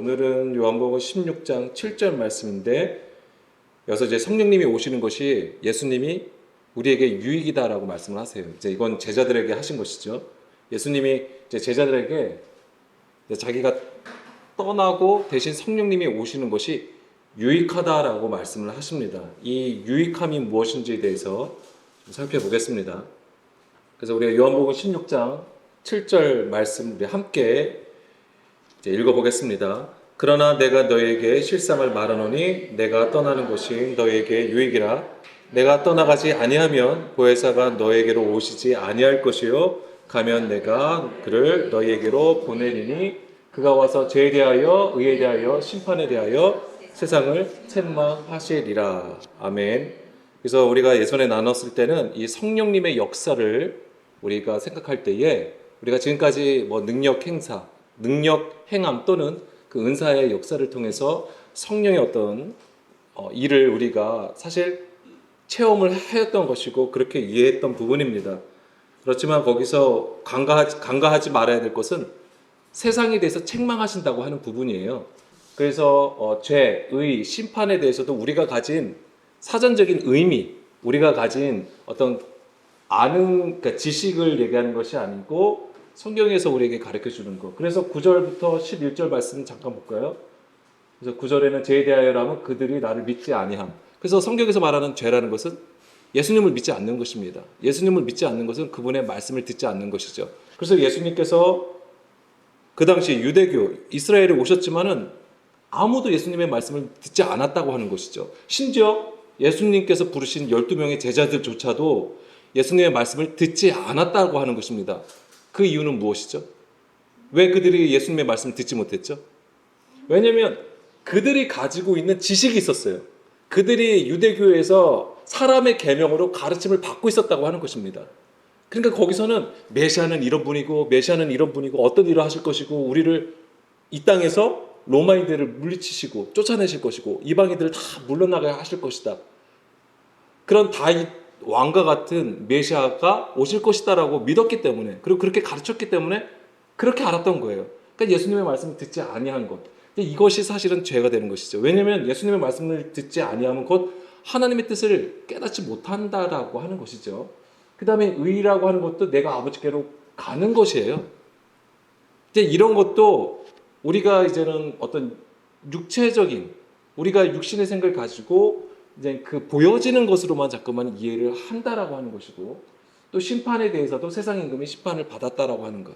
오늘은 요한복음 16장 7절 말씀인데 여기서 이제 성령님이 오시는 것이 예수님이 우리에게 유익이다라고 말씀을 하세요. 이제 이건 제자들에게 하신 것이죠. 예수님이 이제 제자들에게 이제 자기가 떠나고 대신 성령님이 오시는 것이 유익하다라고 말씀을 하십니다. 이 유익함이 무엇인지에 대해서 좀 살펴보겠습니다. 그래서 우리가 요한복음 16장 7절 말씀 우리 함께 이제 읽어보겠습니다. 그러나 내가 너희에게 실상을 말하노니 내가 떠나는 것이 너희에게 유익이라. 내가 떠나가지 아니하면 보혜사가 너희에게로 오시지 아니할 것이요 가면 내가 그를 너희에게로 보내리니 그가 와서 죄에 대하여 의에 대하여 심판에 대하여 세상을 책망하시리라. 아멘. 그래서 우리가 예전에 나눴을 때는 이 성령님의 역사를 우리가 생각할 때에 우리가 지금까지 뭐 능력 행사, 능력 행함 또는 그 은사의 역사를 통해서 성령의 어떤 일을 우리가 사실 체험을 하였던 것이고 그렇게 이해했던 부분입니다. 그렇지만 거기서 간과하지 말아야 될 것은 세상에 대해서 책망하신다고 하는 부분이에요. 그래서 죄, 의, 심판에 대해서도 우리가 가진 사전적인 의미, 우리가 가진 어떤 아는 그러니까 지식을 얘기하는 것이 아니고 성경에서 우리에게 가르쳐 주는 것. 그래서 9절부터 11절 말씀 잠깐 볼까요? 그래서 9절에는 죄에 대하여라면 그들이 나를 믿지 아니함. 그래서 성경에서 말하는 죄라는 것은 예수님을 믿지 않는 것입니다. 예수님을 믿지 않는 것은 그분의 말씀을 듣지 않는 것이죠. 그래서 예수님께서 그 당시 유대교, 이스라엘에 오셨지만은 아무도 예수님의 말씀을 듣지 않았다고 하는 것이죠. 심지어 예수님께서 부르신 12명의 제자들조차도 예수님의 말씀을 듣지 않았다고 하는 것입니다. 그 이유는 무엇이죠? 왜 그들이 예수님의 말씀을 듣지 못했죠? 왜냐하면 그들이 가지고 있는 지식이 있었어요. 그들이 유대교에서 사람의 계명으로 가르침을 받고 있었다고 하는 것입니다. 그러니까 거기서는 메시아는 이런 분이고 메시아는 이런 분이고 어떤 일을 하실 것이고 우리를 이 땅에서 로마인들을 물리치시고 쫓아내실 것이고 이방인들을 다 물러나가야 하실 것이다. 그런 다윗 왕과 같은 메시아가 오실 것이다라고 믿었기 때문에 그리고 그렇게 가르쳤기 때문에 그렇게 알았던 거예요. 그러니까 예수님의 말씀을 듣지 아니한 것. 이것이 사실은 죄가 되는 것이죠. 왜냐하면 예수님의 말씀을 듣지 아니하면 곧 하나님의 뜻을 깨닫지 못한다라고 하는 것이죠. 그 다음에 의라고 하는 것도 내가 아버지께로 가는 것이에요. 이제 이런 것도 우리가 이제는 어떤 육체적인 우리가 육신의 생각을 가지고 이제 그 보여지는 것으로만 자꾸만 이해를 한다라고 하는 것이고 또 심판에 대해서도 세상 임금이 심판을 받았다라고 하는 것.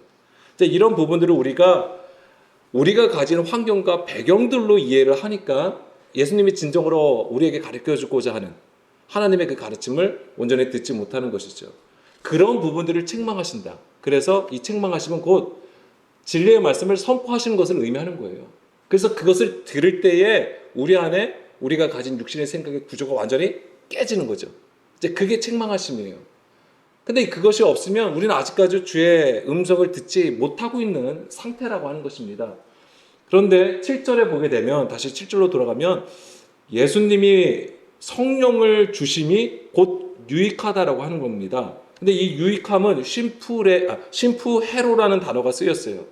이제 이런 부분들을 우리가 가진 환경과 배경들로 이해를 하니까 예수님이 진정으로 우리에게 가르쳐 주고자 하는 하나님의 그 가르침을 온전히 듣지 못하는 것이죠. 그런 부분들을 책망하신다. 그래서 이 책망하심은 곧 진리의 말씀을 선포하시는 것을 의미하는 거예요. 그래서 그것을 들을 때에 우리 안에 우리가 가진 육신의 생각의 구조가 완전히 깨지는 거죠. 이제 그게 책망하심이에요. 근데 그것이 없으면 우리는 아직까지 주의 음성을 듣지 못하고 있는 상태라고 하는 것입니다. 그런데 7절에 보게 되면 다시 7절로 돌아가면 예수님이 성령을 주심이 곧 유익하다라고 하는 겁니다. 근데 이 유익함은 심푸헤로라는 단어가 쓰였어요.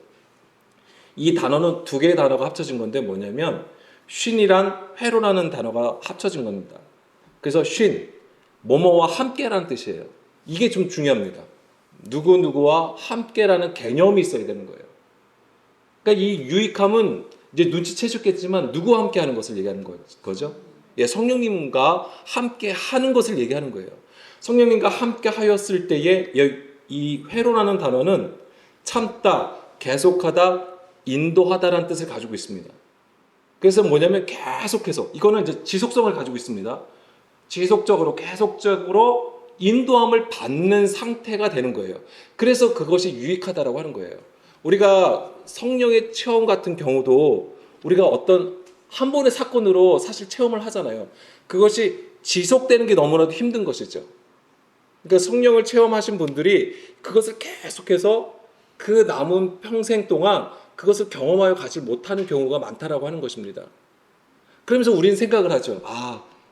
이 단어는 두 개의 단어가 합쳐진 건데 뭐냐면 쉰이란 회로라는 단어가 합쳐진 겁니다. 그래서 쉰, 뭐뭐와 함께라는 뜻이에요. 이게 좀 중요합니다. 누구누구와 함께라는 개념이 있어야 되는 거예요. 그러니까 이 유익함은 이제 눈치채셨겠지만 누구와 함께 하는 것을 얘기하는 거죠. 예, 성령님과 함께 하는 것을 얘기하는 거예요. 성령님과 함께 하였을 때에 이 회로라는 단어는 참다, 계속하다, 인도하다라는 뜻을 가지고 있습니다. 그래서 뭐냐면 계속해서 이거는 이제 지속성을 가지고 있습니다. 지속적으로 계속적으로 인도함을 받는 상태가 되는 거예요. 그래서 그것이 유익하다라고 하는 거예요. 우리가 성령의 체험 같은 경우도 우리가 어떤 한 번의 사건으로 사실 체험을 하잖아요. 그것이 지속되는 게 너무나도 힘든 것이죠. 그러니까 성령을 체험하신 분들이 그것을 계속해서 그 남은 평생 동안 그것을 경험하여 가지 못하는 경우가 많다라고 하는 것입니다. 그러면서 우리는 생각을 하죠.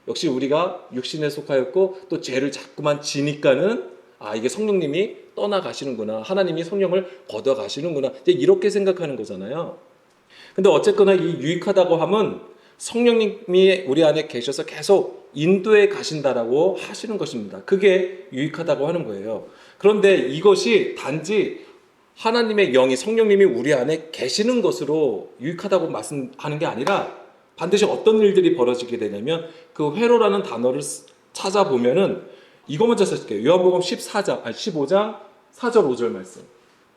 역시 우리가 육신에 속하였고 또 죄를 자꾸만 지니까는 이게 성령님이 떠나가시는구나. 하나님이 성령을 걷어가시는구나. 이제 이렇게 생각하는 거잖아요. 근데 어쨌거나 이 유익하다고 함은 성령님이 우리 안에 계셔서 계속 인도해 가신다라고 하시는 것입니다. 그게 유익하다고 하는 거예요. 그런데 이것이 단지 하나님의 영이 성령님이 우리 안에 계시는 것으로 유익하다고 말씀하는 게 아니라 반드시 어떤 일들이 벌어지게 되냐면 그 회로라는 단어를 찾아보면은 이거 먼저 써줄게요. 요한복음 15장 4절 5절 말씀.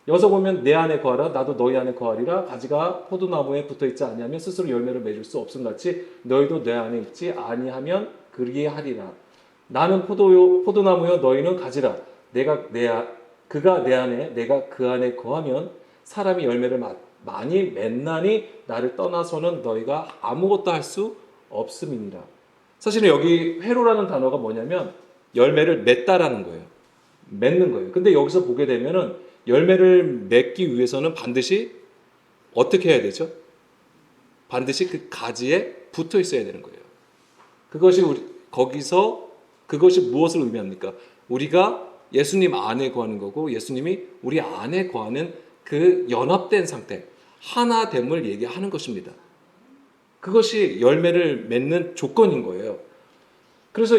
여기서 보면 내 안에 거하라 나도 너희 안에 거하리라 가지가 포도나무에 붙어있지 아니하면 스스로 열매를 맺을 수 없음같이 너희도 내 안에 있지 아니하면 그리하리라. 나는 포도나무여 너희는 가지라. 그가 내 안에 내가 그 안에 거하면 사람이 열매를 많이 맺나니 나를 떠나서는 너희가 아무것도 할 수 없음이니라. 사실은 여기 회로라는 단어가 뭐냐면 열매를 맺다라는 거예요. 맺는 거예요. 근데 여기서 보게 되면은 열매를 맺기 위해서는 반드시 어떻게 해야 되죠? 반드시 그 가지에 붙어 있어야 되는 거예요. 그것이 그것이 무엇을 의미합니까? 우리가 예수님 안에 거하는 거고 예수님이 우리 안에 거하는 그 연합된 상태, 하나됨을 얘기하는 것입니다. 그것이 열매를 맺는 조건인 거예요. 그래서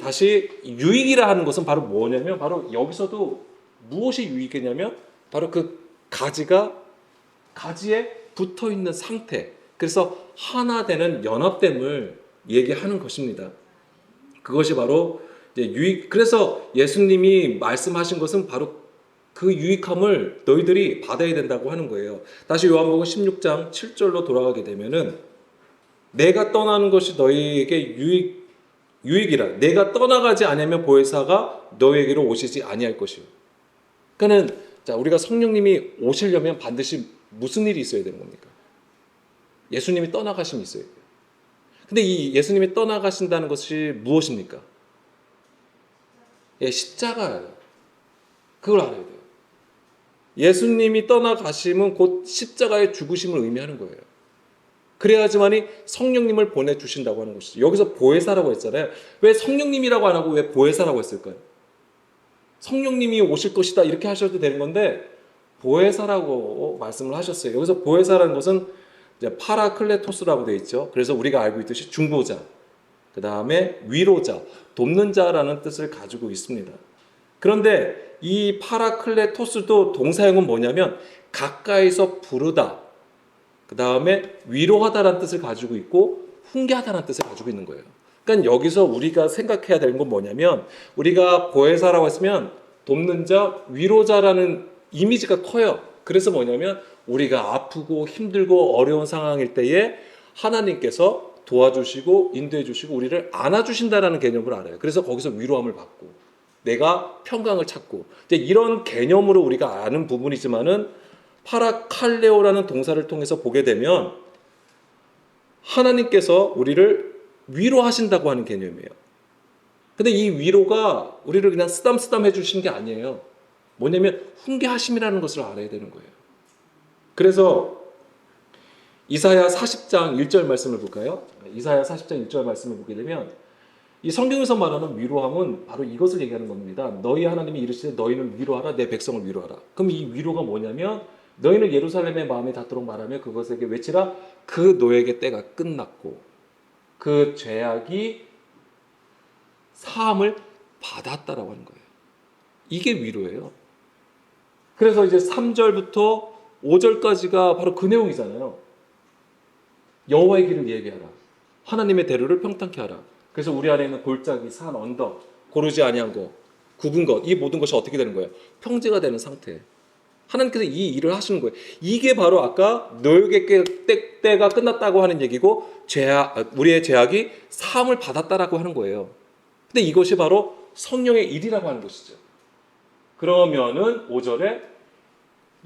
다시 유익이라 하는 것은 바로 뭐냐면 바로 여기서도 무엇이 유익이냐면 바로 그 가지에 붙어 있는 상태. 그래서 하나 되는 연합됨을 얘기하는 것입니다. 그것이 바로 유익. 그래서 예수님이 말씀하신 것은 바로 그 유익함을 너희들이 받아야 된다고 하는 거예요. 다시 요한복음 16장 7절로 돌아가게 되면은 내가 떠나는 것이 너희에게 유익이라. 내가 떠나가지 않으면 보혜사가 너희에게로 오시지 아니할 것이요. 그러니까는 우리가 성령님이 오시려면 반드시 무슨 일이 있어야 되는 겁니까? 예수님이 떠나가심이 있어야 돼요. 근데 이 예수님이 떠나가신다는 것이 무엇입니까? 십자가예요. 그걸 알아야 돼요. 예수님이 떠나가심은 곧 십자가의 죽으심을 의미하는 거예요. 그래야지만이 성령님을 보내주신다고 하는 것이죠. 여기서 보혜사라고 했잖아요. 왜 성령님이라고 안 하고 왜 보혜사라고 했을까요? 성령님이 오실 것이다 이렇게 하셔도 되는 건데 보혜사라고 말씀을 하셨어요. 여기서 보혜사라는 것은 이제 파라클레토스라고 되어 있죠. 그래서 우리가 알고 있듯이 중보자, 그 다음에 위로자, 돕는 자라는 뜻을 가지고 있습니다. 그런데 이 파라클레토스도 동사형은 뭐냐면 가까이서 부르다, 그 다음에 위로하다라는 뜻을 가지고 있고 훈계하다라는 뜻을 가지고 있는 거예요. 그러니까 여기서 우리가 생각해야 되는 건 뭐냐면 우리가 보혜사라고 했으면 돕는 자, 위로자라는 이미지가 커요. 그래서 뭐냐면 우리가 아프고 힘들고 어려운 상황일 때에 하나님께서 도와주시고 인도해 주시고 우리를 안아주신다라는 개념을 알아요. 그래서 거기서 위로함을 받고 내가 평강을 찾고 이제 이런 개념으로 우리가 아는 부분이지만은 파라칼레오라는 동사를 통해서 보게 되면 하나님께서 우리를 위로하신다고 하는 개념이에요. 근데 이 위로가 우리를 그냥 쓰담쓰담 해주시는 게 아니에요. 뭐냐면 훈계하심이라는 것을 알아야 되는 거예요. 그래서 이사야 40장 1절 말씀을 볼까요? 이사야 40장 1절 말씀을 보게 되면 이 성경에서 말하는 위로함은 바로 이것을 얘기하는 겁니다. 너희 하나님이 이르시되 너희는 위로하라 내 백성을 위로하라. 그럼 이 위로가 뭐냐면 너희는 예루살렘의 마음이 닿도록 말하며 그것에게 외치라 그 노예의 때가 끝났고 그 죄악이 사함을 받았다라고 하는 거예요. 이게 위로예요. 그래서 이제 3절부터 5절까지가 바로 그 내용이잖아요. 여호와의 길을 예비하라. 하나님의 대로를 평탄케 하라. 그래서 우리 안에 있는 골짜기, 산, 언덕, 고르지 아니한 것, 굽은 것, 이 모든 것이 어떻게 되는 거예요? 평지가 되는 상태. 하나님께서 이 일을 하시는 거예요. 이게 바로 아까 너에게 때가 끝났다고 하는 얘기고 우리의 죄악이 사함을 받았다라고 하는 거예요. 근데 이것이 바로 성령의 일이라고 하는 것이죠. 그러면은 5절에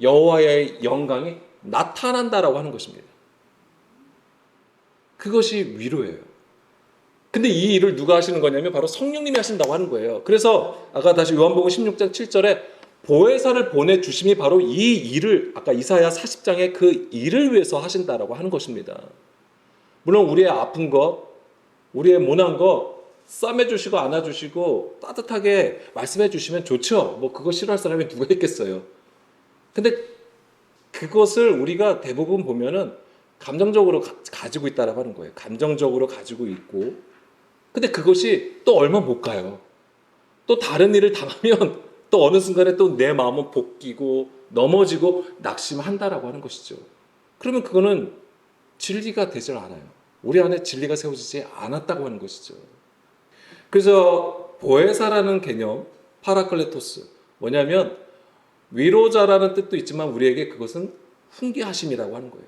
여호와의 영광이 나타난다라고 하는 것입니다. 그것이 위로예요. 근데 이 일을 누가 하시는 거냐면 바로 성령님이 하신다고 하는 거예요. 그래서 아까 다시 요한복음 16장 7절에 보혜사를 보내주심이 바로 이 일을 아까 이사야 40장의 그 일을 위해서 하신다라고 하는 것입니다. 물론 우리의 아픈 것, 우리의 모난 것 싸매주시고 안아주시고 따뜻하게 말씀해 주시면 좋죠. 뭐 그거 싫어할 사람이 누가 있겠어요. 근데 그것을 우리가 대부분 보면은 감정적으로 가지고 있다라고 하는 거예요. 감정적으로 가지고 있고, 근데 그것이 또 얼마 못 가요. 또 다른 일을 당하면 또 어느 순간에 또 내 마음은 볶이고 넘어지고 낙심한다라고 하는 것이죠. 그러면 그거는 진리가 되질 않아요. 우리 안에 진리가 세워지지 않았다고 하는 것이죠. 그래서 보혜사라는 개념, 파라클레토스, 뭐냐면 위로자라는 뜻도 있지만 우리에게 그것은 훈계하심이라고 하는 거예요.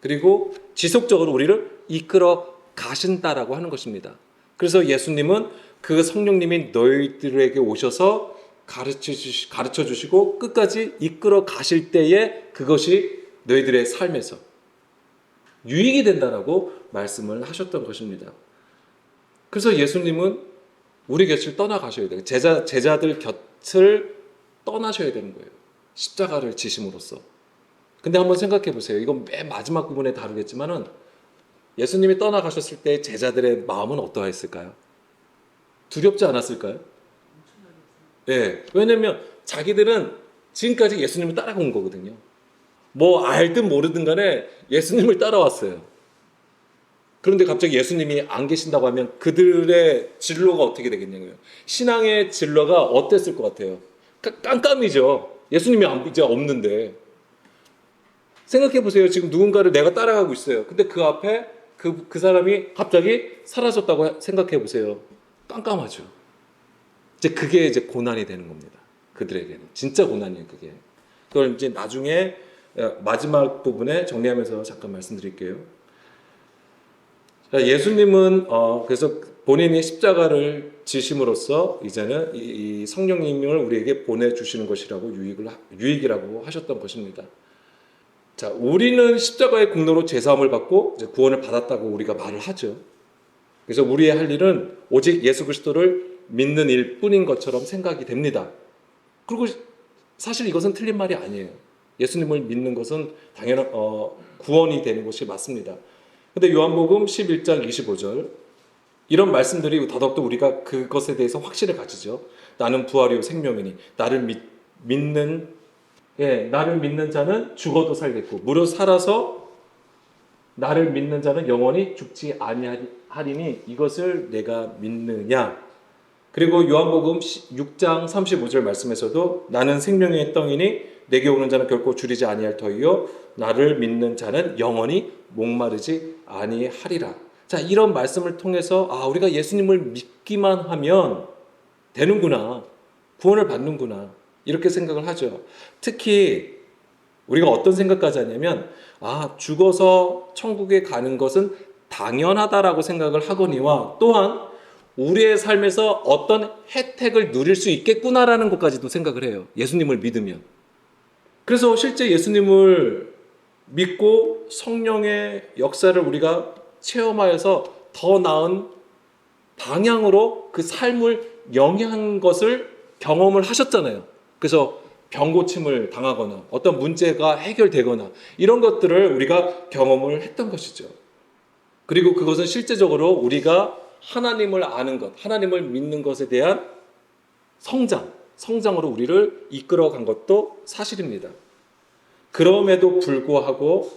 그리고 지속적으로 우리를 이끌어 가신다라고 하는 것입니다. 그래서 예수님은 그 성령님이 너희들에게 오셔서 가르쳐 주시고 끝까지 이끌어 가실 때에 그것이 너희들의 삶에서 유익이 된다라고 말씀을 하셨던 것입니다. 그래서 예수님은 우리 곁을 떠나가셔야 돼요. 제자들 곁을 떠나셔야 되는 거예요. 십자가를 지심으로써. 근데 한번 생각해 보세요. 이건 맨 마지막 부분에 다루겠지만은 예수님이 떠나가셨을 때 제자들의 마음은 어떠했을까요? 두렵지 않았을까요? 네. 왜냐면 자기들은 지금까지 예수님을 따라온 거거든요. 뭐 알든 모르든 간에 예수님을 따라왔어요. 그런데 갑자기 예수님이 안 계신다고 하면 그들의 진로가 어떻게 되겠냐고요. 신앙의 진로가 어땠을 것 같아요? 깜깜이죠. 예수님이 이제 없는데. 생각해 보세요. 지금 누군가를 내가 따라가고 있어요. 근데 그 앞에 그 사람이 갑자기 사라졌다고 생각해 보세요. 깜깜하죠. 이제 그게 이제 고난이 되는 겁니다. 그들에게는. 진짜 고난이에요, 그게. 그걸 이제 나중에 마지막 부분에 정리하면서 잠깐 말씀드릴게요. 예수님은 그래서 본인이 십자가를 지심으로써 이제는 이 성령님을 우리에게 보내주시는 것이라고 유익이라고 하셨던 것입니다. 자, 우리는 십자가의 공로로 죄사함을 받고 이제 구원을 받았다고 우리가 말을 하죠. 그래서 우리의 할 일은 오직 예수 그리스도를 믿는 일뿐인 것처럼 생각이 됩니다. 그리고 사실 이것은 틀린 말이 아니에요. 예수님을 믿는 것은 당연한 구원이 되는 것이 맞습니다. 근데 요한복음 11장 25절 이런 말씀들이 더더욱더 우리가 그것에 대해서 확신을 가지죠. 나는 부활이요 생명이니 나를 믿는 자는 죽어도 살겠고 무릇 살아서 나를 믿는 자는 영원히 죽지 아니하리니 이것을 내가 믿느냐. 그리고 요한복음 6장 35절 말씀에서도 나는 생명의 떡이니 내게 오는 자는 결코 줄이지 아니할 터이요 나를 믿는 자는 영원히 목마르지 아니하리라. 자, 이런 말씀을 통해서 우리가 예수님을 믿기만 하면 되는구나. 구원을 받는구나. 이렇게 생각을 하죠. 특히 우리가 어떤 생각까지 하냐면 죽어서 천국에 가는 것은 당연하다라고 생각을 하거니와 또한 우리의 삶에서 어떤 혜택을 누릴 수 있겠구나라는 것까지도 생각을 해요. 예수님을 믿으면. 그래서 실제 예수님을 믿고 성령의 역사를 우리가 체험하여서 더 나은 방향으로 그 삶을 영위한 것을 경험을 하셨잖아요. 그래서 병고침을 당하거나 어떤 문제가 해결되거나 이런 것들을 우리가 경험을 했던 것이죠. 그리고 그것은 실제적으로 우리가 하나님을 아는 것, 하나님을 믿는 것에 대한 성장으로 우리를 이끌어간 것도 사실입니다. 그럼에도 불구하고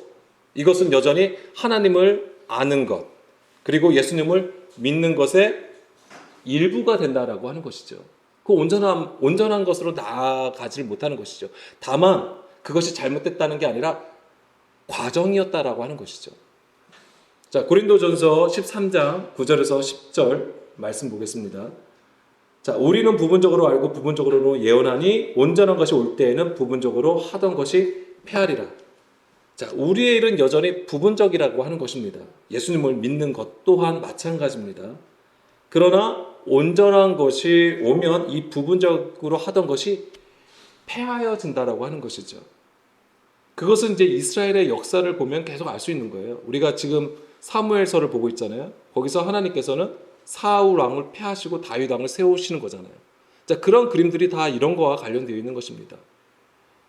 이것은 여전히 하나님을 아는 것, 그리고 예수님을 믿는 것의 일부가 된다라고 하는 것이죠. 그 온전한 것으로 나아가지 못하는 것이죠. 다만 그것이 잘못됐다는 게 아니라 과정이었다라고 하는 것이죠. 자, 고린도전서 13장 9절에서 10절 말씀 보겠습니다. 자, 우리는 부분적으로 알고 부분적으로 예언하니 온전한 것이 올 때에는 부분적으로 하던 것이 패하리라. 자, 우리의 일은 여전히 부분적이라고 하는 것입니다. 예수님을 믿는 것 또한 마찬가지입니다. 그러나 온전한 것이 오면 이 부분적으로 하던 것이 패하여진다라고 하는 것이죠. 그것은 이제 이스라엘의 역사를 보면 계속 알 수 있는 거예요. 우리가 지금 사무엘서를 보고 있잖아요. 거기서 하나님께서는 사울 왕을 패하시고 다윗 왕을 세우시는 거잖아요. 자, 그런 그림들이 다 이런 거와 관련되어 있는 것입니다.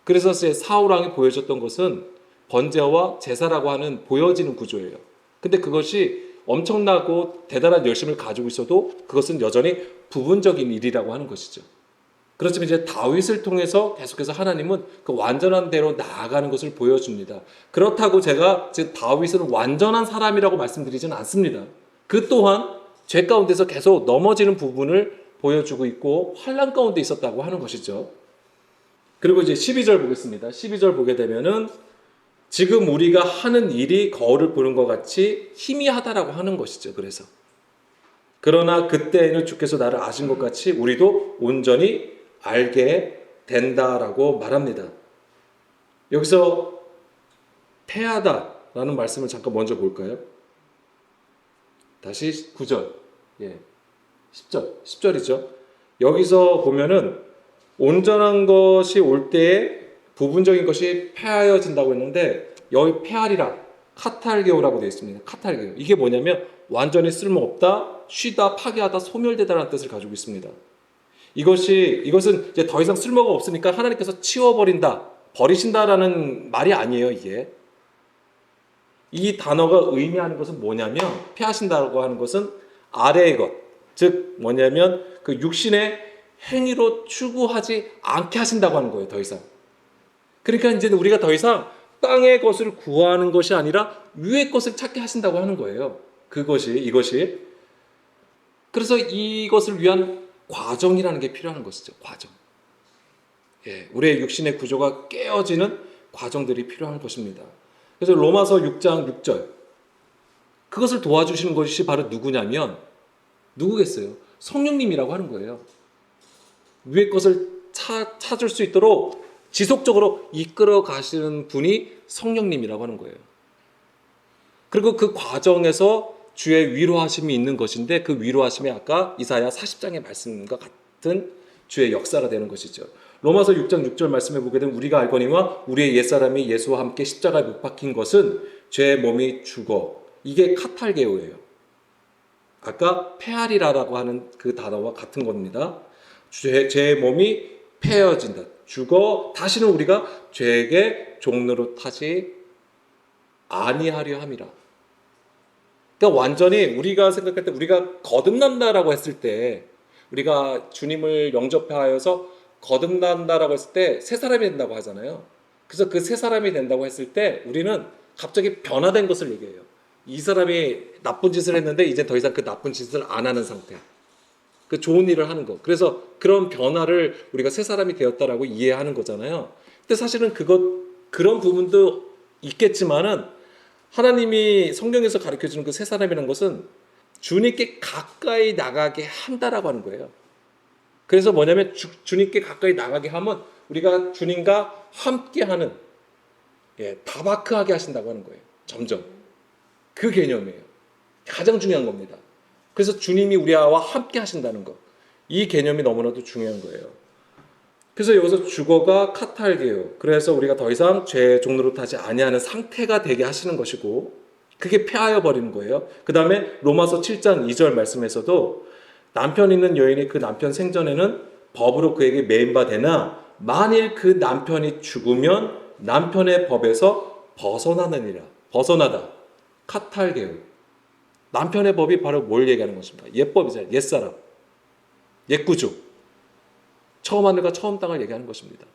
그래서 사울 왕이 보여줬던 것은 번제와 제사라고 하는 보여지는 구조예요. 근데 그것이 엄청나고 대단한 열심을 가지고 있어도 그것은 여전히 부분적인 일이라고 하는 것이죠. 그렇지만 이제 다윗을 통해서 계속해서 하나님은 그 완전한 대로 나아가는 것을 보여줍니다. 그렇다고 제가 지금 다윗은 완전한 사람이라고 말씀드리지는 않습니다. 그 또한 죄 가운데서 계속 넘어지는 부분을 보여주고 있고 환난 가운데 있었다고 하는 것이죠. 그리고 이제 12절 보겠습니다. 12절 보게 되면은 지금 우리가 하는 일이 거울을 보는 것 같이 희미하다라고 하는 것이죠. 그래서 그러나 그때에는 주께서 나를 아신 것 같이 우리도 온전히 알게 된다라고 말합니다. 여기서 패하다라는 말씀을 잠깐 먼저 볼까요? 다시 9절, 10절이죠. 여기서 보면은 온전한 것이 올 때에 부분적인 것이 폐하여진다고 했는데 여기 폐하리라 카탈게오라고 되어 있습니다. 카탈게오. 이게 뭐냐면 완전히 쓸모없다, 쉬다, 파괴하다, 소멸되다라는 뜻을 가지고 있습니다. 이것은 이제 더 이상 쓸모가 없으니까 하나님께서 치워버린다, 버리신다라는 말이 아니에요. 이게 이 단어가 의미하는 것은 뭐냐면 폐하신다고 하는 것은 아래의 것, 즉 뭐냐면 그 육신의 행위로 추구하지 않게 하신다고 하는 거예요. 더 이상. 그러니까 이제 우리가 더 이상 땅의 것을 구하는 것이 아니라 위의 것을 찾게 하신다고 하는 거예요. 이것이. 그래서 이것을 위한 과정이라는 게 필요한 것이죠. 과정. 우리의 육신의 구조가 깨어지는 과정들이 필요한 것입니다. 그래서 로마서 6장 6절. 그것을 도와주시는 것이 바로 누구냐면 누구겠어요? 성령님이라고 하는 거예요. 위의 것을 찾을 수 있도록 지속적으로 이끌어 가시는 분이 성령님이라고 하는 거예요. 그리고 그 과정에서 주의 위로하심이 있는 것인데 그 위로하심이 아까 이사야 40장의 말씀과 같은 주의 역사가 되는 것이죠. 로마서 6장 6절 말씀해 보게 되면 우리가 알거니와 우리의 옛사람이 예수와 함께 십자가에 못 박힌 것은 죄의 몸이 죽어. 이게 카탈게오예요. 아까 페아리라라고 하는 그 단어와 같은 겁니다. 죄의 몸이 폐어진다. 죽어 다시는 우리가 죄에게 종로로 타지 아니하려 함이라. 그러니까 완전히 우리가 생각할 때 우리가 거듭난다라고 했을 때 우리가 주님을 영접하여서 거듭난다라고 했을 때 새 사람이 된다고 하잖아요. 그래서 그 새 사람이 된다고 했을 때 우리는 갑자기 변화된 것을 얘기해요. 이 사람이 나쁜 짓을 했는데 이제 더 이상 그 나쁜 짓을 안 하는 상태. 그 좋은 일을 하는 거. 그래서 그런 변화를 우리가 새 사람이 되었다라고 이해하는 거잖아요. 근데 사실은 그런 부분도 있겠지만은 하나님이 성경에서 가르쳐주는 그 새 사람이라는 것은 주님께 가까이 나가게 한다라고 하는 거예요. 그래서 뭐냐면 주님께 가까이 나가게 하면 우리가 주님과 함께하는 다바크하게 하신다고 하는 거예요. 점점. 그 개념이에요. 가장 중요한 겁니다. 그래서 주님이 우리와 함께 하신다는 것. 이 개념이 너무나도 중요한 거예요. 그래서 여기서 주거가 카탈게요. 그래서 우리가 더 이상 죄의 종로로 타지 아니하는 상태가 되게 하시는 것이고 그게 폐하여 버리는 거예요. 그 다음에 로마서 7장 2절 말씀에서도 남편 있는 여인이 그 남편 생전에는 법으로 그에게 매인바 되나 만일 그 남편이 죽으면 남편의 법에서 벗어나느니라. 벗어나다. 카탈게요. 남편의 법이 바로 뭘 얘기하는 것입니다. 옛법이잖아요. 옛사람. 옛구조. 처음 하늘과 처음 땅을 얘기하는 것입니다.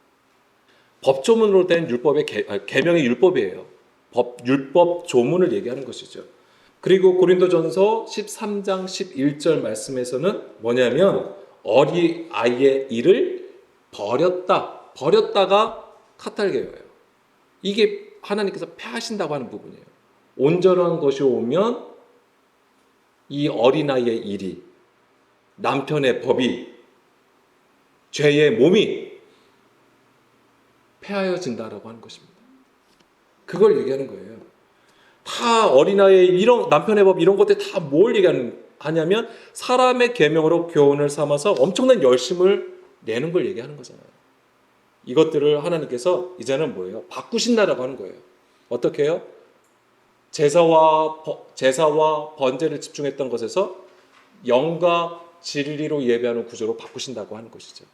법조문으로 된 율법의 계명의 율법이에요. 율법 조문을 얘기하는 것이죠. 그리고 고린도전서 13장 11절 말씀에서는 뭐냐면 어린아이의 일을 버렸다가 카탈게요예요. 이게 하나님께서 폐하신다고 하는 부분이에요. 온전한 것이 오면 이 어린아이의 일이 남편의 법이 죄의 몸이 폐하여진다라고 하는 것입니다. 그걸 얘기하는 거예요. 다 어린아이의 이런 남편의 법 이런 것들 다 뭘 얘기하냐면 사람의 계명으로 교훈을 삼아서 엄청난 열심을 내는 걸 얘기하는 거잖아요. 이것들을 하나님께서 이제는 뭐예요? 바꾸신다라고 하는 거예요. 어떻게 해요? 제사와 번제를 집중했던 것에서 영과 진리로 예배하는 구조로 바꾸신다고 하는 것이죠.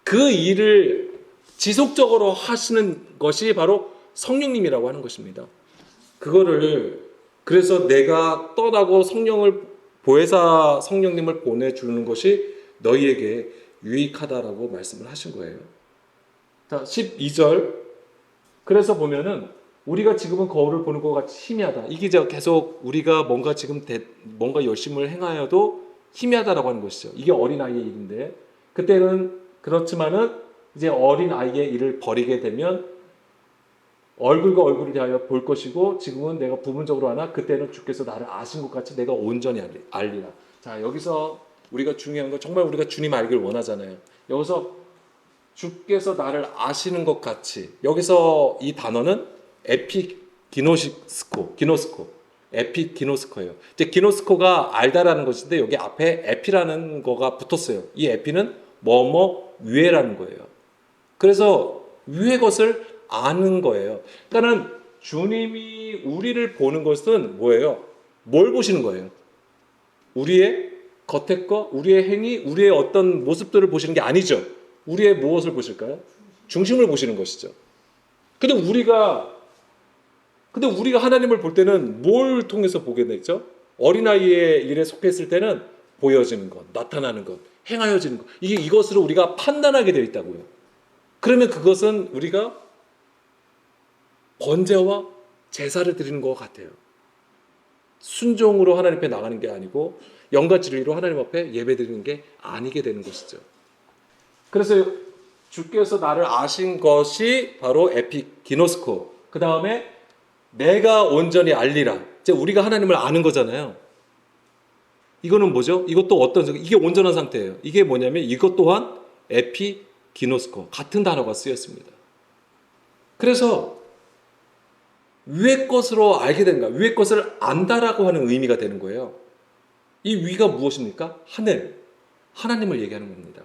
그 일을 지속적으로 하시는 것이 바로 성령님이라고 하는 것입니다. 그래서 내가 떠나고 보혜사 성령님을 보내주는 것이 너희에게 유익하다라고 말씀을 하신 거예요. 자, 12절. 그래서 보면은 우리가 지금은 거울을 보는 것 같이 희미하다. 이게 이제 계속 우리가 뭔가 지금 뭔가 열심을 행하여도 희미하다라고 하는 것이죠. 이게 어린아이의 일인데, 그때는 그렇지만은 이제 어린아이의 일을 버리게 되면 얼굴과 얼굴을 대하여 볼 것이고, 지금은 내가 부분적으로 하나 그때는 주께서 나를 아신 것 같이 내가 온전히 알리라. 자, 여기서 우리가 중요한 건 정말 우리가 주님 알기를 원하잖아요. 여기서 주께서 나를 아시는 것 같이, 여기서 이 단어는 에피기노스코예요. 이제 기노스코가 알다라는 것인데 여기 앞에 에피라는 거가 붙었어요. 이 에피는 뭐뭐 위에라는 거예요. 그래서 위의 것을 아는 거예요. 그러니까는 주님이 우리를 보는 것은 뭐예요? 뭘 보시는 거예요? 우리의 겉의 것, 우리의 행위, 우리의 어떤 모습들을 보시는 게 아니죠. 우리의 무엇을 보실까요? 중심을 보시는 것이죠. 근데 우리가 하나님을 볼 때는 뭘 통해서 보게 되죠? 어린아이의 일에 속했을 때는 보여지는 것, 나타나는 것, 행하여지는 것. 이것으로 우리가 판단하게 되어 있다고요. 그러면 그것은 우리가 번제와 제사를 드리는 것 같아요. 순종으로 하나님 앞에 나가는 게 아니고 영과 진리로 하나님 앞에 예배 드리는 게 아니게 되는 것이죠. 그래서 주께서 나를 아신 것이 바로 에피기노스코. 그 다음에 내가 온전히 알리라. 이제 우리가 하나님을 아는 거잖아요. 이거는 뭐죠? 이것도 이게 온전한 상태예요. 이게 뭐냐면 이것 또한 에피기노스코. 같은 단어가 쓰였습니다. 그래서 위의 것으로 알게 되는 거야. 위의 것을 안다라고 하는 의미가 되는 거예요. 이 위가 무엇입니까? 하나님을 얘기하는 겁니다.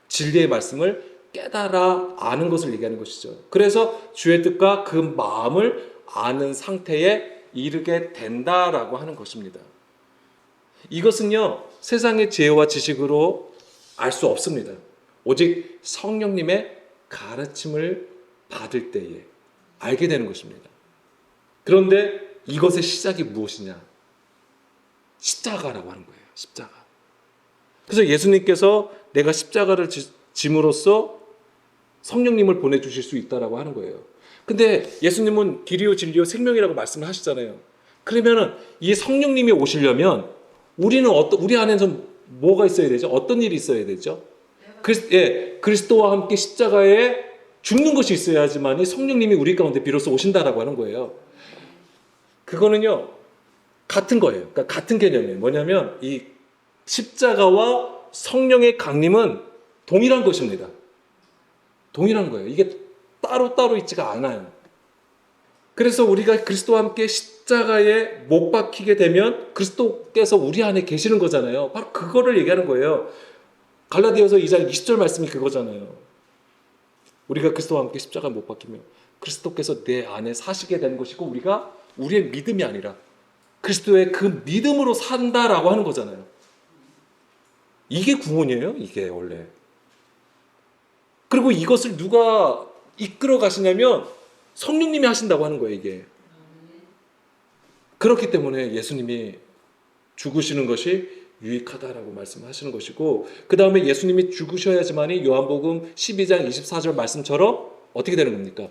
진리의 말씀을 깨달아 아는 것을 얘기하는 것이죠. 그래서 주의 뜻과 그 마음을 아는 상태에 이르게 된다라고 하는 것입니다. 이것은요, 세상의 지혜와 지식으로 알 수 없습니다. 오직 성령님의 가르침을 받을 때에 알게 되는 것입니다. 그런데 이것의 시작이 무엇이냐? 십자가라고 하는 거예요. 십자가. 그래서 예수님께서 내가 십자가를 짐으로써 성령님을 보내주실 수 있다라고 하는 거예요. 근데 예수님은 길이요 진리요 생명이라고 말씀을 하시잖아요. 그러면은 이 성령님이 오시려면 우리 안에서 뭐가 있어야 되죠? 어떤 일이 있어야 되죠? 그리스도와 함께 십자가에 죽는 것이 있어야지만 성령님이 우리 가운데 비로소 오신다라고 하는 거예요. 그거는요, 같은 거예요. 그러니까 같은 개념이에요. 뭐냐면 이 십자가와 성령의 강림은 동일한 것입니다. 동일한 거예요. 이게 따로 있지가 않아요. 그래서 우리가 그리스도와 함께 십자가에 못 박히게 되면 그리스도께서 우리 안에 계시는 거잖아요. 바로 그거를 얘기하는 거예요. 갈라디아서 2장 20절 말씀이 그거잖아요. 우리가 그리스도와 함께 십자가에 못 박히면 그리스도께서 내 안에 사시게 되는 것이고 우리가 우리의 믿음이 아니라 그리스도의 그 믿음으로 산다라고 하는 거잖아요. 이게 구원이에요. 이게 원래. 그리고 이것을 누가 이끌어 가시냐면 성령님이 하신다고 하는 거예요. 이게. 그렇기 때문에 예수님이 죽으시는 것이 유익하다라고 말씀하시는 것이고, 그 다음에 예수님이 죽으셔야지만이 요한복음 12장 24절 말씀처럼 어떻게 되는 겁니까?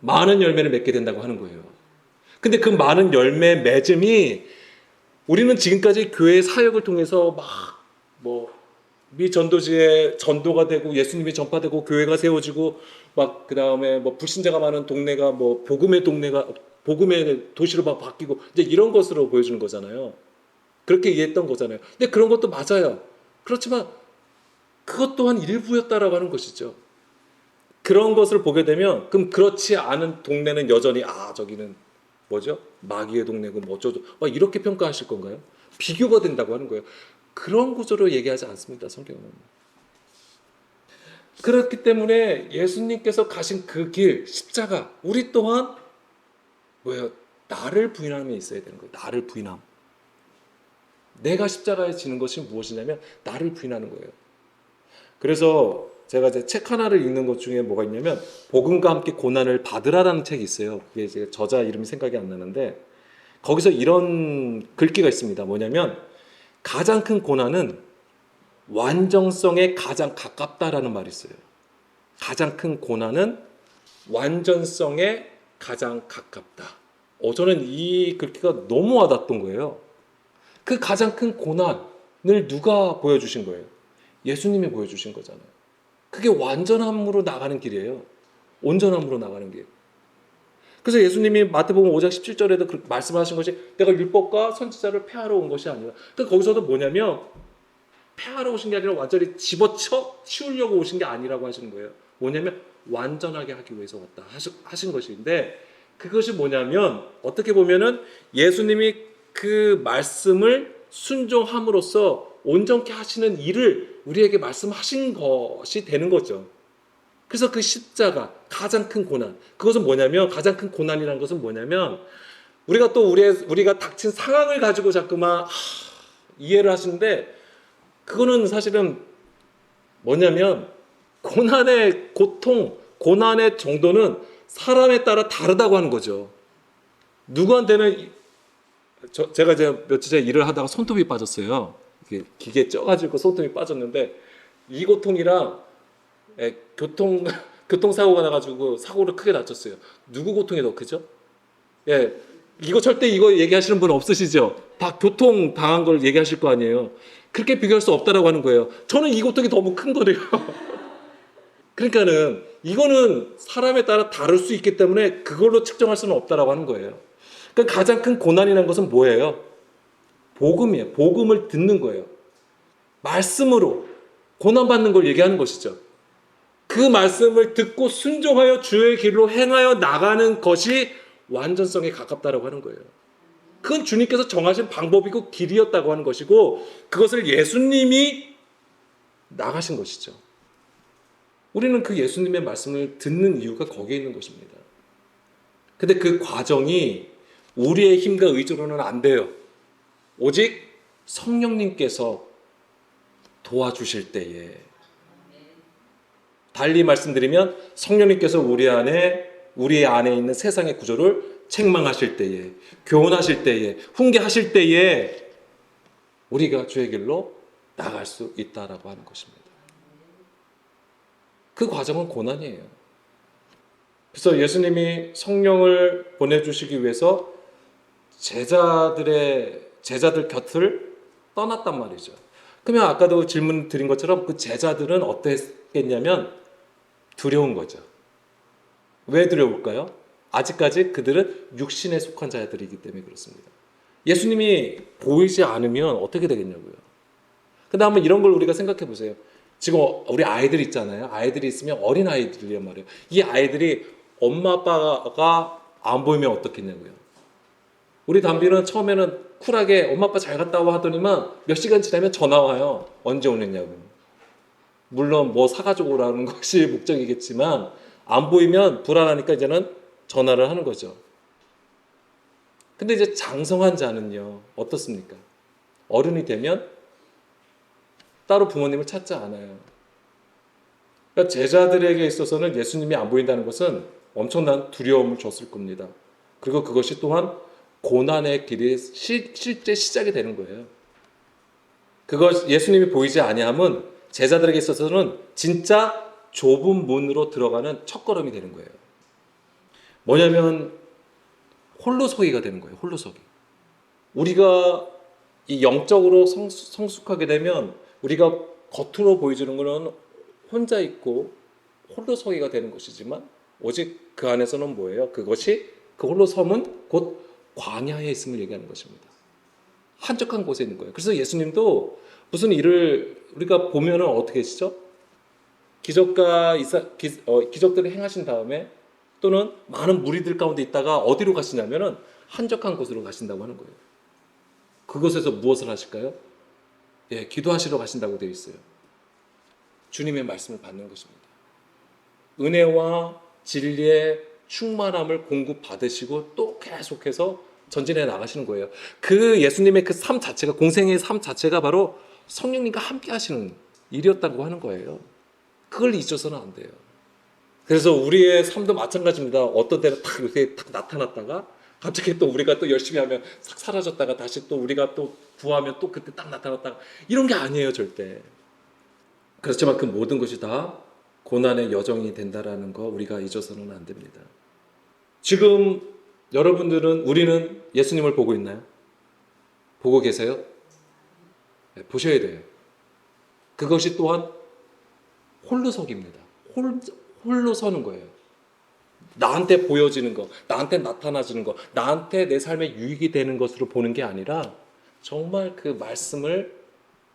많은 열매를 맺게 된다고 하는 거예요. 근데 그 많은 열매 맺음이 우리는 지금까지 교회 사역을 통해서 미 전도지에 전도가 되고 예수님이 전파되고 교회가 세워지고 그 다음에 불신자가 많은 동네가 복음의 도시로 바뀌고 이제 이런 것으로 보여주는 거잖아요. 그렇게 이해했던 거잖아요. 근데 그런 것도 맞아요. 그렇지만 그것 또한 일부였다라고 하는 것이죠. 그런 것을 보게 되면 그럼 그렇지 않은 동네는 여전히 저기는 뭐죠? 마귀의 동네고 어쩌죠? 이렇게 평가하실 건가요? 비교가 된다고 하는 거예요. 그런 구조로 얘기하지 않습니다. 성경은. 그렇기 때문에 예수님께서 가신 그 길, 십자가, 우리 또한 나를 부인함에 있어야 되는 거예요. 나를 부인함. 내가 십자가에 지는 것이 무엇이냐면 나를 부인하는 거예요. 그래서 제가 이제 책 하나를 읽는 것 중에 뭐가 있냐면 복음과 함께 고난을 받으라라는 책이 있어요. 그게 이제 저자 이름이 생각이 안 나는데 거기서 이런 글귀가 있습니다. 뭐냐면 가장 큰 고난은 완전성에 가장 가깝다라는 말이 있어요. 가장 큰 고난은 완전성에 가장 가깝다. 저는 이 글귀가 너무 와닿았던 거예요. 그 가장 큰 고난을 누가 보여주신 거예요? 예수님이 보여주신 거잖아요. 그게 완전함으로 나가는 길이에요. 온전함으로 나가는 길. 그래서 예수님이 마태복음 5장 17절에도 말씀하신 것이 내가 율법과 선지자를 폐하러 온 것이 아니라, 그러니까 거기서도 뭐냐면 폐하러 오신 게 아니라 완전히 집어쳐 치우려고 오신 게 아니라고 하시는 거예요. 뭐냐면 완전하게 하기 위해서 왔다 하신 것인데, 그것이 뭐냐면 어떻게 보면은 예수님이 그 말씀을 순종함으로써 온전케 하시는 일을 우리에게 말씀하신 것이 되는 거죠. 그래서 그 십자가, 가장 큰 고난, 그것은 뭐냐면, 가장 큰 고난이라는 것은 뭐냐면, 우리가 또 우리가 닥친 상황을 가지고 자꾸만 이해를 하시는데, 그거는 사실은 뭐냐면 고난의 고통, 고난의 정도는 사람에 따라 다르다고 하는 거죠. 누구한테는 제가 며칠 전에 일을 하다가 손톱이 빠졌어요. 기계 쪄가지고 손톱이 빠졌는데, 이 고통이랑 교통사고가 나가지고 사고를 크게 다쳤어요. 누구 고통이 더 크죠? 예, 이거 절대 이거 얘기하시는 분 없으시죠? 다 교통 당한 걸 얘기하실 거 아니에요. 그렇게 비교할 수 없다라고 하는 거예요. 저는 이 고통이 너무 큰 거래요. 그러니까는 이거는 사람에 따라 다를 수 있기 때문에 그걸로 측정할 수는 없다라고 하는 거예요. 그러니까 가장 큰 고난이라는 것은 뭐예요? 복음이에요. 복음을 듣는 거예요. 말씀으로 고난받는 걸 얘기하는 것이죠. 그 말씀을 듣고 순종하여 주의 길로 행하여 나가는 것이 완전성에 가깝다라고 하는 거예요. 그건 주님께서 정하신 방법이고 길이었다고 하는 것이고, 그것을 예수님이 나가신 것이죠. 우리는 그 예수님의 말씀을 듣는 이유가 거기에 있는 것입니다. 근데 그 과정이 우리의 힘과 의지로는 안 돼요. 오직 성령님께서 도와주실 때에, 달리 말씀드리면 성령님께서 우리 안에 있는 세상의 구조를 책망하실 때에, 교훈하실 때에, 훈계하실 때에 우리가 주의 길로 나갈 수 있다라고 하는 것입니다. 그 과정은 고난이에요. 그래서 예수님이 성령을 보내주시기 위해서 제자들 곁을 떠났단 말이죠. 그러면 아까도 질문 드린 것처럼 그 제자들은 어땠겠냐면 두려운 거죠. 왜 두려울까요? 아직까지 그들은 육신에 속한 자들이기 때문에 그렇습니다. 예수님이 보이지 않으면 어떻게 되겠냐고요. 근데 한번 이런 걸 우리가 생각해 보세요. 지금 우리 아이들 있잖아요. 아이들이 있으면 어린 아이들이란 말이에요. 이 아이들이 엄마 아빠가 안 보이면 어떻겠냐고요. 우리 담비는 처음에는 쿨하게 엄마 아빠 잘 갔다 와 하더니만 몇 시간 지나면 전화 와요. 언제 오느냐고. 물론 뭐 사가지고 오라는 것이 목적이겠지만 안 보이면 불안하니까 이제는 전화를 하는 거죠. 근데 이제 장성한 자는요, 어떻습니까? 어른이 되면 따로 부모님을 찾지 않아요. 그러니까 제자들에게 있어서는 예수님이 안 보인다는 것은 엄청난 두려움을 줬을 겁니다. 그리고 그것이 또한 고난의 길이 실제 시작이 되는 거예요. 예수님이 보이지 아니함은 제자들에게 있어서는 진짜 좁은 문으로 들어가는 첫걸음이 되는 거예요. 뭐냐면 홀로서기가 되는 거예요. 홀로서기. 우리가 이 영적으로 성숙하게 되면 우리가 겉으로 보여주는 것은 혼자 있고 홀로서기가 되는 것이지만, 오직 그 안에서는 뭐예요? 그 홀로섬은 곧 광야에 있음을 얘기하는 것입니다. 한적한 곳에 있는 거예요. 그래서 예수님도 무슨 일을 우리가 보면은 어떻게 하시죠? 기적들을 행하신 다음에 또는 많은 무리들 가운데 있다가 어디로 가시냐면은 한적한 곳으로 가신다고 하는 거예요. 그곳에서 무엇을 하실까요? 예, 기도하시러 가신다고 되어 있어요. 주님의 말씀을 받는 것입니다. 은혜와 진리의 충만함을 공급받으시고 또 계속해서 전진해 나가시는 거예요. 그 예수님의 그 삶 자체가, 공생의 삶 자체가 바로 성령님과 함께 하시는 일이었다고 하는 거예요. 그걸 잊어서는 안 돼요. 그래서 우리의 삶도 마찬가지입니다. 어떤 때는 탁 이렇게 탁 나타났다가 갑자기 또 우리가 또 열심히 하면 싹 사라졌다가 다시 또 우리가 또 구하면 또 그때 딱 나타났다가, 이런 게 아니에요, 절대. 그렇지만 그 모든 것이 다 고난의 여정이 된다라는 거 우리가 잊어서는 안 됩니다. 지금 여러분들은 우리는 예수님을 보고 있나요? 보고 계세요? 네, 보셔야 돼요. 그것이 또한 홀로서기입니다. 홀로 서는 거예요. 나한테 보여지는 거, 나한테 나타나지는 거, 나한테 내 삶에 유익이 되는 것으로 보는 게 아니라 정말 그 말씀을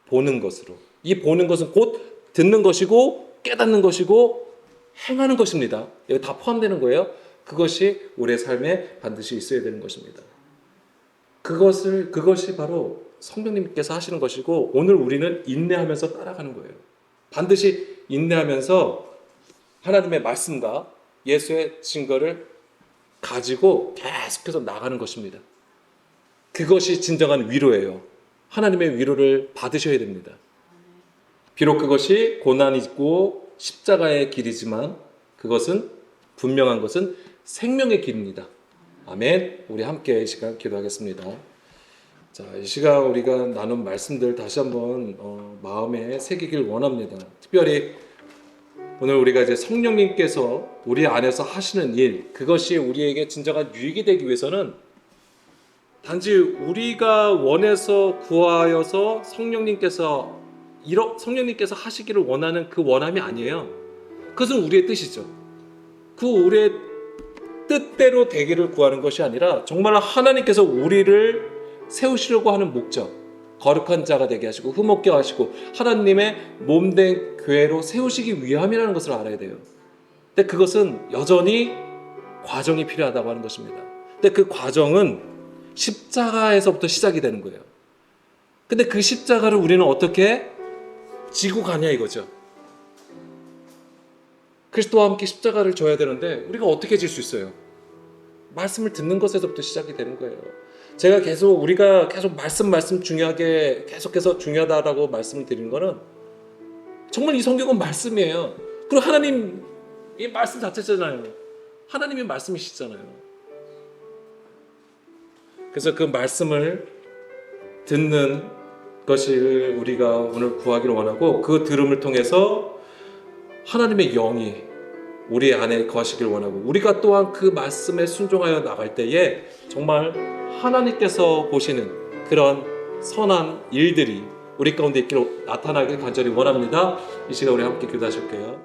보는 것으로. 이 보는 것은 곧 듣는 것이고 깨닫는 것이고 행하는 것입니다. 여기 다 포함되는 거예요. 그것이 우리의 삶에 반드시 있어야 되는 것입니다. 그것이 바로 성령님께서 하시는 것이고 오늘 우리는 인내하면서 따라가는 거예요. 반드시 인내하면서 하나님의 말씀과 예수의 증거를 가지고 계속해서 나가는 것입니다. 그것이 진정한 위로예요. 하나님의 위로를 받으셔야 됩니다. 비록 그것이 고난이 있고 십자가의 길이지만 그것은 분명한 것은 생명의 길입니다. 아멘. 우리 함께 이 시간 기도하겠습니다. 자, 이 시간 우리가 나눈 말씀들 다시 한번 마음에 새기길 원합니다. 특별히 오늘 우리가 이제 성령님께서 우리 안에서 하시는 일, 그것이 우리에게 진정한 유익이 되기 위해서는 단지 우리가 원해서 구하여서 성령님께서 하시기를 원하는 그 원함이 아니에요. 그것은 우리의 뜻이죠. 그 우리의 뜻대로 되기를 구하는 것이 아니라 정말 하나님께서 우리를 세우시려고 하는 목적, 거룩한 자가 되게 하시고 흠없게 하시고 하나님의 몸된 교회로 세우시기 위함이라는 것을 알아야 돼요. 근데 그것은 여전히 과정이 필요하다고 하는 것입니다. 근데 그 과정은 십자가에서부터 시작이 되는 거예요. 근데 그 십자가를 우리는 어떻게 지고 가냐 이거죠. 그리스도와 함께 십자가를 져야 되는데 우리가 어떻게 질 수 있어요? 말씀을 듣는 것에서부터 시작이 되는 거예요. 우리가 계속 말씀 중요하게 계속해서 중요하다라고 말씀을 드리는 거는 정말 이 성경은 말씀이에요. 그리고 하나님 이 말씀 자체잖아요. 하나님이 말씀이시잖아요. 그래서 그 말씀을 듣는 것을 우리가 오늘 구하기를 원하고 그 들음을 통해서 하나님의 영이 우리 안에 거하시길 원하고 우리가 또한 그 말씀에 순종하여 나갈 때에 정말 하나님께서 보시는 그런 선한 일들이 우리 가운데 있기로 나타나길 간절히 원합니다. 이 시간 우리 함께 기도하실게요.